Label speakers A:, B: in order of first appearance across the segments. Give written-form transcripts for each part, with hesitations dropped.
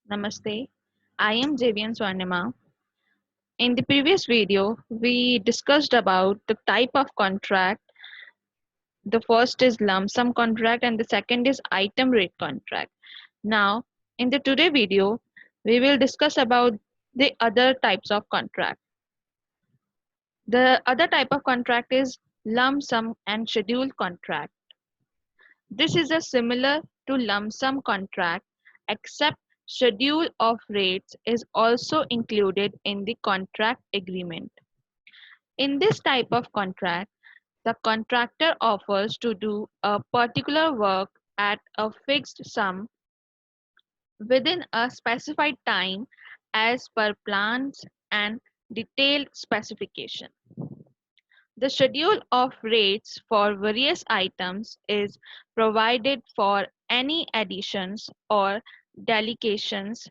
A: Namaste. I am Javian Swarnima. In the previous video, we discussed about the type of contract. The first is lump sum contract and the second is item rate contract. Now, in the today video, we will discuss about the other types of contract. The other type of contract is lump sum and schedule contract. This is a similar to lump sum contract, except schedule of rates is also included in the contract agreement. In this type of contract, the contractor offers to do a particular work at a fixed sum within a specified time as per plans and detailed specification. The schedule of rates for various items is provided for any additions or deletions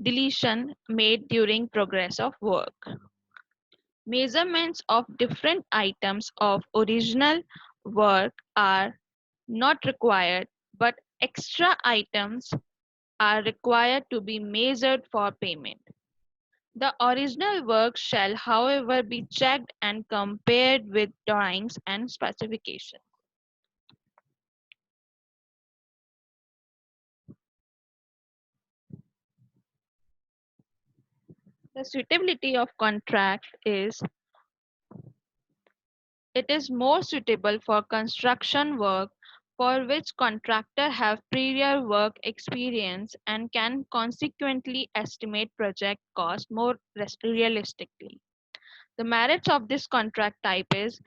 A: deletion made during progress of work. Measurements of different items of original work are not required, but extra items are required to be measured for payment. The original work shall, however, be checked and compared with drawings and specifications. The suitability of contract is it is more suitable for construction work for which contractor have prior work experience and can consequently estimate project cost more realistically. The merits of this contract type is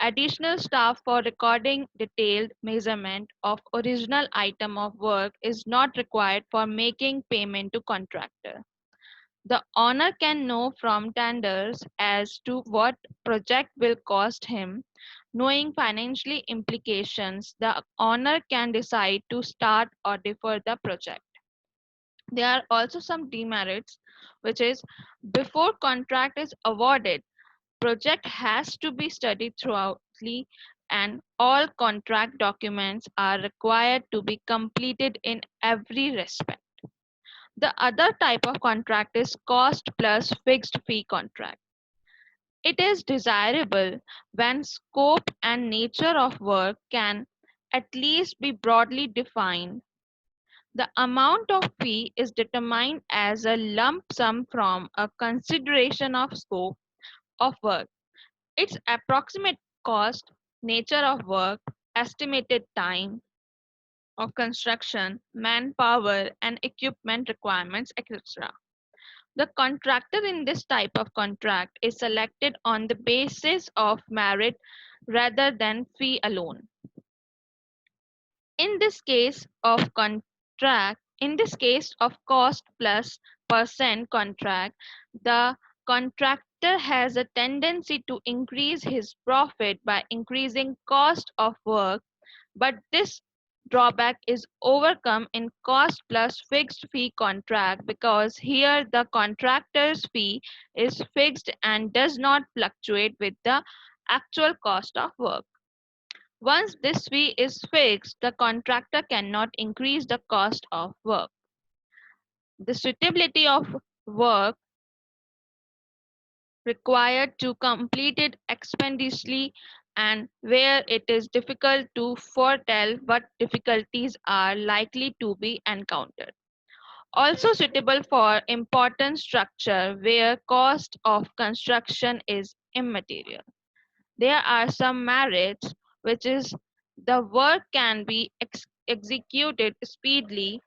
A: additional staff for recording detailed measurement of original item of work is not required for making payment to contractor. The owner can know from tenders as to what project will cost him. Knowing financial implications, the owner can decide to start or defer the project. There are also some demerits, which is before contract is awarded, project has to be studied thoroughly and all contract documents are required to be completed in every respect. The other type of contract is cost plus fixed fee contract. It is desirable when scope and nature of work can at least be broadly defined. The amount of fee is determined as a lump sum from a consideration of scope of work, its approximate cost, nature of work, estimated time of construction, manpower, and equipment requirements, etc. The contractor in this type of contract is selected on the basis of merit rather than fee alone. In this case of cost plus percent contract, the contractor has a tendency to increase his profit by increasing cost of work, but this drawback is overcome in cost plus fixed fee contract because here the contractor's fee is fixed and does not fluctuate with the actual cost of work. Once this fee is fixed, the contractor cannot increase the cost of work. The suitability of work required to complete it expeditiously and where it is difficult to foretell what difficulties are likely to be encountered. Also suitable for important structure where cost of construction is immaterial. There are some merits, which is the work can be executed speedily.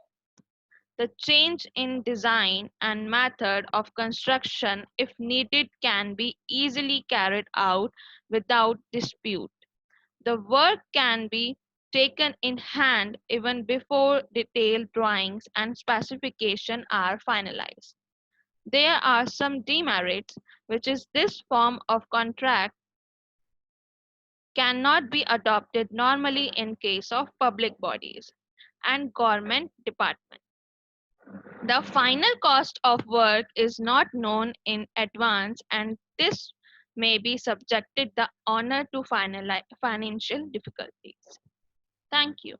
A: The change in design and method of construction, if needed, can be easily carried out without dispute. The work can be taken in hand even before detailed drawings and specification are finalized. There are some demerits, which is this form of contract cannot be adopted normally in case of public bodies and government departments. The final cost of work is not known in advance and this may be subjected the owner to financial difficulties. Thank you.